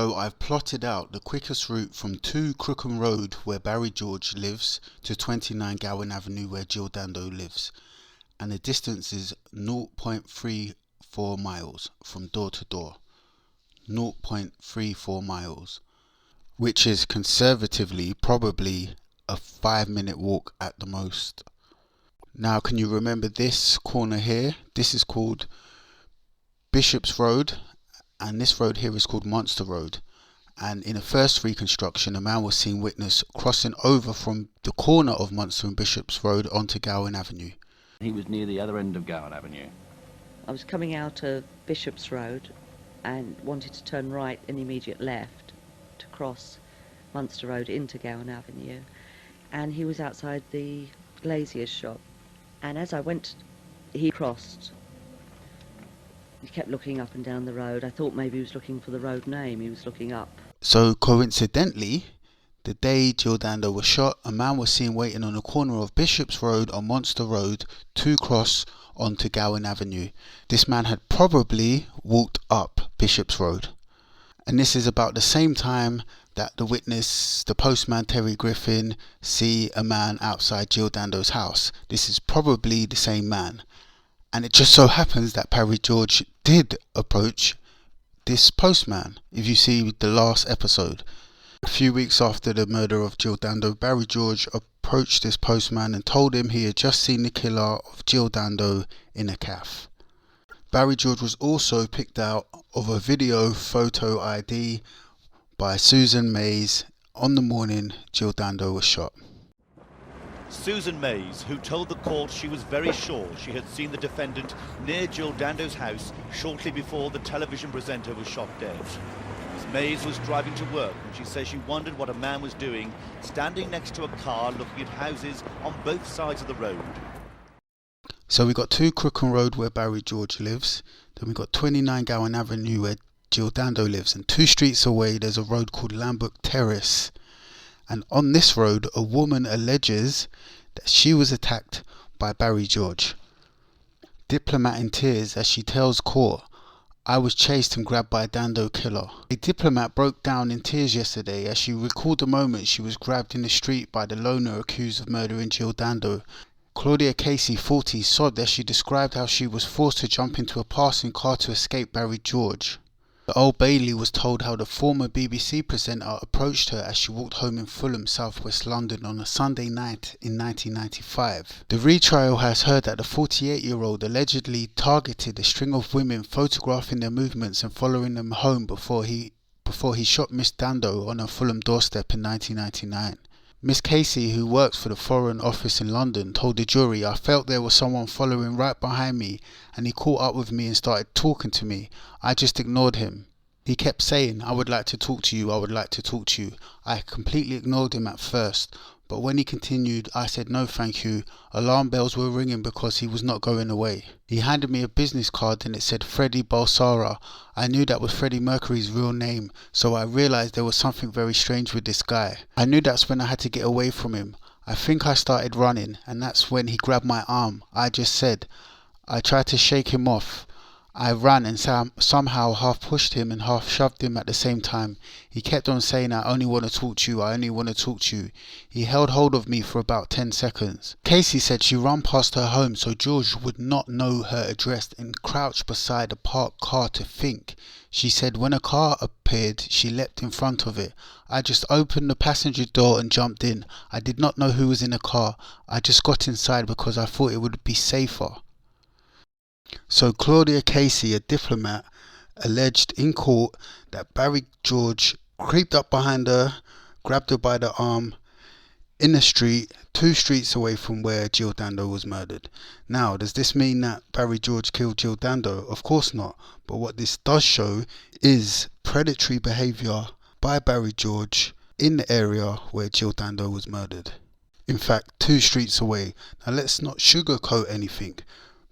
So I've plotted out the quickest route from 2 Crookham Road where Barry George lives to 29 Gowan Avenue where Jill Dando lives. And the distance is 0.34 miles from door to door. 0.34 miles. Which is conservatively probably a 5-minute walk at the most. Now can you remember this corner here? This is called Bishop's Road. And this road here is called Monster Road. And in the first reconstruction, a man was seen witness crossing over from the corner of Monster and Bishop's Road onto Gowan Avenue. He was near the other end of Gowan Avenue. I was coming out of Bishop's Road and wanted to turn right and immediate left to cross Monster Road into Gowan Avenue. And he was outside the glazier's shop. And as I went, he crossed. He kept looking up and down the road. I thought maybe he was looking for the road name. He was looking up. So coincidentally, the day Jill Dando was shot, a man was seen waiting on the corner of Bishop's Road on Monster Road to cross onto Gowan Avenue. This man had probably walked up Bishop's Road. And this is about the same time that the witness, the postman Terry Griffin, see a man outside Jill Dando's house. This is probably the same man. And it just so happens that Barry George did approach this postman. If you see the last episode, a few weeks after the murder of Jill Dando, Barry George approached this postman and told him he had just seen the killer of Jill Dando in a cafe. Barry George was also picked out of a video photo ID by Susan Mays on the morning Jill Dando was shot. Susan Mays, who told the court she was very sure she had seen the defendant near Jill Dando's house shortly before the television presenter was shot dead. Miss Mays was driving to work and she says she wondered what a man was doing standing next to a car looking at houses on both sides of the road. So we got 2 Crookham Road where Barry George lives, then we got 29 Gowan Avenue where Jill Dando lives, and 2 streets away there's a road called Lambrook Terrace. And on this road, a woman alleges that she was attacked by Barry George. Diplomat in tears as she tells court, "I was chased and grabbed by a Dando killer." A diplomat broke down in tears yesterday as she recalled the moment she was grabbed in the street by the loner accused of murdering Jill Dando. Claudia Casey, 40, sobbed as she described how she was forced to jump into a passing car to escape Barry George. The Old Bailey was told how the former BBC presenter approached her as she walked home in Fulham, southwest London on a Sunday night in 1995. The retrial has heard that the 48-year-old allegedly targeted a string of women, photographing their movements and following them home before he shot Miss Dando on her Fulham doorstep in 1999. Miss Casey, who works for the Foreign Office in London, told the jury, "I felt there was someone following right behind me and he caught up with me and started talking to me. I just ignored him. He kept saying, 'I would like to talk to you, I would like to talk to you.' I completely ignored him at first, but when he continued, I said no thank you. Alarm bells were ringing because he was not going away. He handed me a business card and it said Freddie Balsara. I knew that was Freddie Mercury's real name, so I realised there was something very strange with this guy. I knew that's when I had to get away from him. I think I started running and that's when he grabbed my arm. I just said, I tried to shake him off. I ran and somehow half pushed him and half shoved him at the same time. He kept on saying, 'I only want to talk to you, I only want to talk to you.' He held hold of me for about 10 seconds. Casey said she ran past her home so George would not know her address and crouched beside a parked car to think. She said when a car appeared, she leapt in front of it. I just opened the passenger door and jumped in. I did not know who was in the car. I just got inside because I thought it would be safer." So Claudia Casey, a diplomat, alleged in court that Barry George creeped up behind her, grabbed her by the arm in the street, 2 streets away from where Jill Dando was murdered. Now, does this mean that Barry George killed Jill Dando? Of course not. But what this does show is predatory behaviour by Barry George in the area where Jill Dando was murdered. In fact, 2 streets away. Now let's not sugarcoat anything.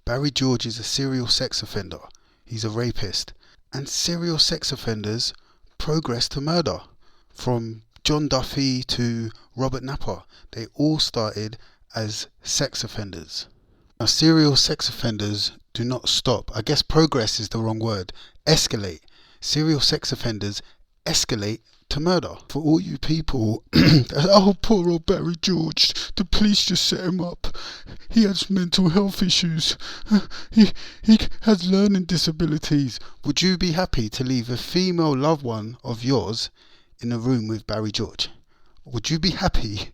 Barry George is a serial sex offender. He's a rapist. And serial sex offenders progress to murder. From John Duffy to Robert Napper, they all started as sex offenders. Now, serial sex offenders do not stop. I guess progress is the wrong word. Escalate. Serial sex offenders escalate to murder. For all you people, oh, poor old Barry George, the police just set him up. He has mental health issues. He has learning disabilities. Would you be happy to leave a female loved one of yours in a room with Barry George? Would you be happy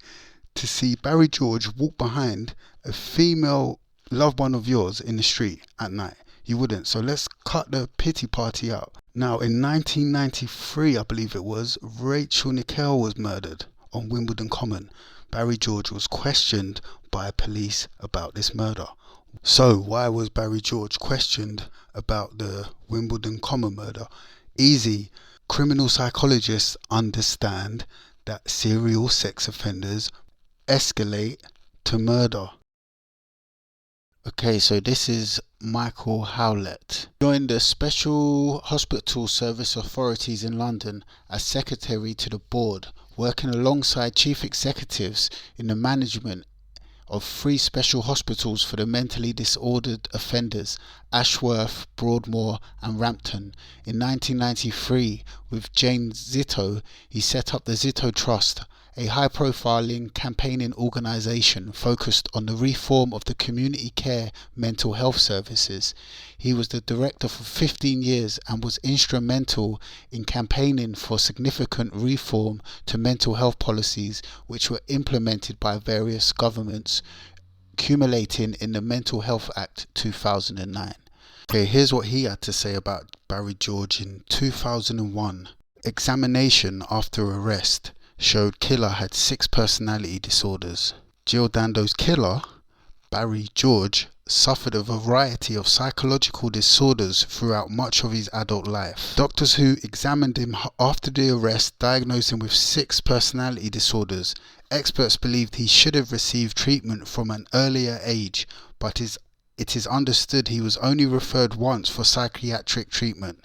to see Barry George walk behind a female loved one of yours in the street at night? You wouldn't. So let's cut the pity party out. Now, in 1993, I believe it was, Rachel Nickel was murdered on Wimbledon Common. Barry George was questioned by police about this murder. So why was Barry George questioned about the Wimbledon Common murder? Easy. Criminal psychologists understand that serial sex offenders escalate to murder. Okay, so this is Michael Howlett. Joined the Special Hospital Service Authorities in London as secretary to the board, working alongside chief executives in the management of 3 special hospitals for the mentally disordered offenders, Ashworth, Broadmoor and Rampton. In 1993, with Jane Zito, he set up the Zito Trust, a high-profiling campaigning organisation focused on the reform of the community care mental health services. He was the director for 15 years and was instrumental in campaigning for significant reform to mental health policies which were implemented by various governments, culminating in the Mental Health Act 2009. Okay, here's what he had to say about Barry George in 2001. Examination after arrest showed killer had 6 personality disorders. Jill Dando's killer, Barry George, suffered a variety of psychological disorders throughout much of his adult life. Doctors who examined him after the arrest diagnosed him with 6 personality disorders. Experts believed he should have received treatment from an earlier age, but it is understood he was only referred once for psychiatric treatment.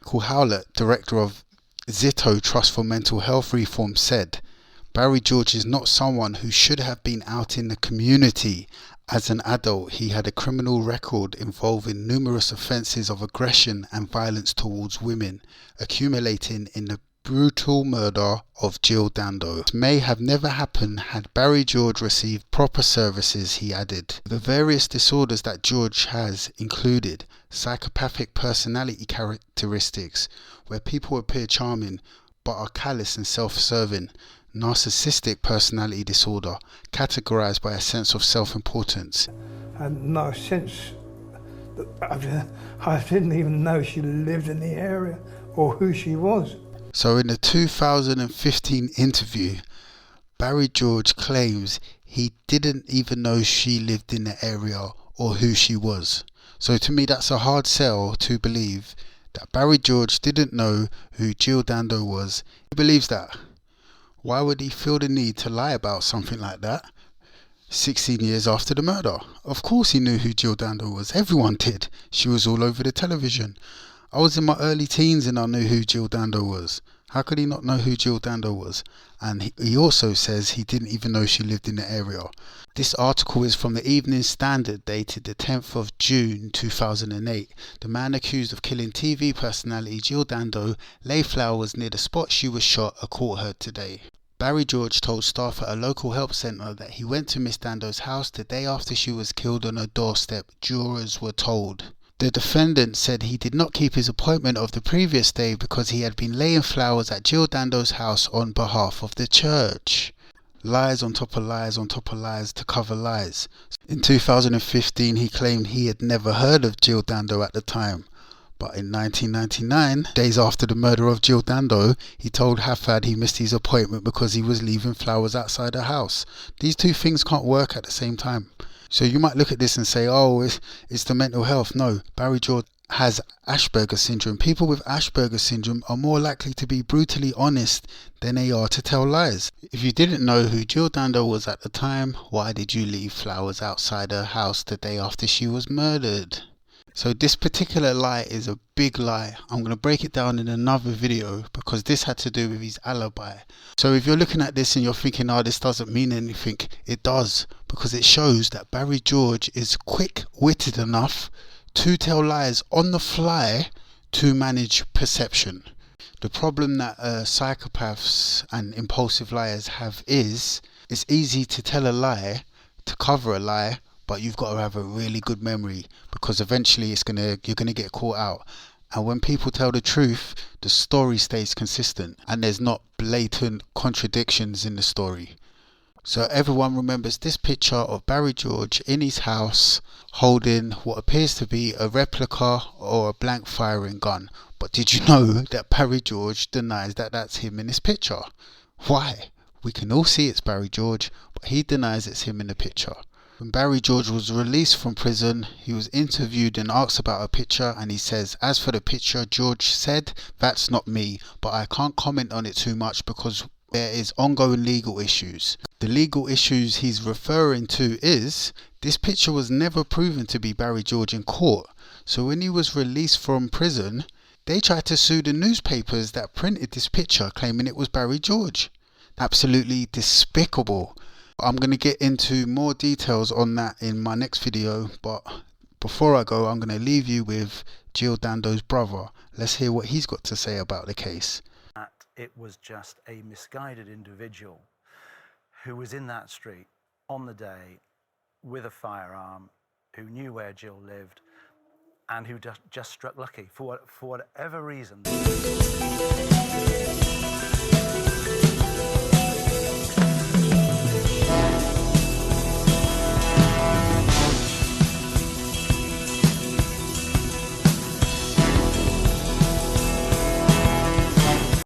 Michael Howlett, director of Zito Trust for Mental Health Reform, said, Barry George is not someone who should have been out in the community. As an adult, he had a criminal record involving numerous offences of aggression and violence towards women, accumulating in the brutal murder of Jill Dando. It may have never happened had Barry George received proper services, he added. The various disorders that George has included psychopathic personality characteristics, where people appear charming but are callous and self-serving, narcissistic personality disorder, categorized by a sense of self-importance. And no sense, I didn't even know she lived in the area or who she was. So in the 2015 interview, Barry George claims he didn't even know she lived in the area or who she was. So to me, that's a hard sell to believe that Barry George didn't know who Jill Dando was. He believes that. Why would he feel the need to lie about something like that 16 years after the murder? Of course he knew who Jill Dando was. Everyone did. She was all over the television. I was in my early teens and I knew who Jill Dando was. How could he not know who Jill Dando was? And he also says he didn't even know she lived in the area. This article is from the Evening Standard, dated the 10th of June 2008. The man accused of killing TV personality Jill Dando lay flowers near the spot she was shot, a court heard today. Barry George told staff at a local help centre that he went to Miss Dando's house the day after she was killed on her doorstep, jurors were told. The defendant said he did not keep his appointment of the previous day because he had been laying flowers at Jill Dando's house on behalf of the church. Lies on top of lies on top of lies to cover lies. In 2015, he claimed he had never heard of Jill Dando at the time. But in 1999, days after the murder of Jill Dando, he told Hafad he missed his appointment because he was leaving flowers outside her house. These two things can't work at the same time. So you might look at this and say, oh, it's the mental health. No, Barry George has Asperger's syndrome. People with Asperger's syndrome are more likely to be brutally honest than they are to tell lies. If you didn't know who Jill Dando was at the time, why did you leave flowers outside her house the day after she was murdered? So this particular lie is a big lie. I'm going to break it down in another video because this had to do with his alibi. So if you're looking at this and you're thinking, oh, this doesn't mean anything, it does, because it shows that Barry George is quick-witted enough to tell lies on the fly to manage perception. The problem that psychopaths and impulsive liars have is it's easy to tell a lie, to cover a lie, but you've got to have a really good memory, because eventually you're gonna get caught out. And when people tell the truth, the story stays consistent and there's not blatant contradictions in the story. So everyone remembers this picture of Barry George in his house holding what appears to be a replica or a blank firing gun. But did you know that Barry George denies that that's him in this picture? Why? We can all see it's Barry George, but he denies it's him in the picture. When Barry George was released from prison, he was interviewed and asked about a picture, and he says, "As for the picture, George said, that's not me, but I can't comment on it too much because there is ongoing legal issues." The legal issues he's referring to is, this picture was never proven to be Barry George in court. So when he was released from prison, they tried to sue the newspapers that printed this picture, claiming it was Barry George. Absolutely despicable. I'm going to get into more details on that in my next video, but before I go, I'm going to leave you with Jill Dando's brother. Let's hear what he's got to say about the case. It was just a misguided individual who was in that street on the day with a firearm, who knew where Jill lived, and who just struck lucky for whatever reason.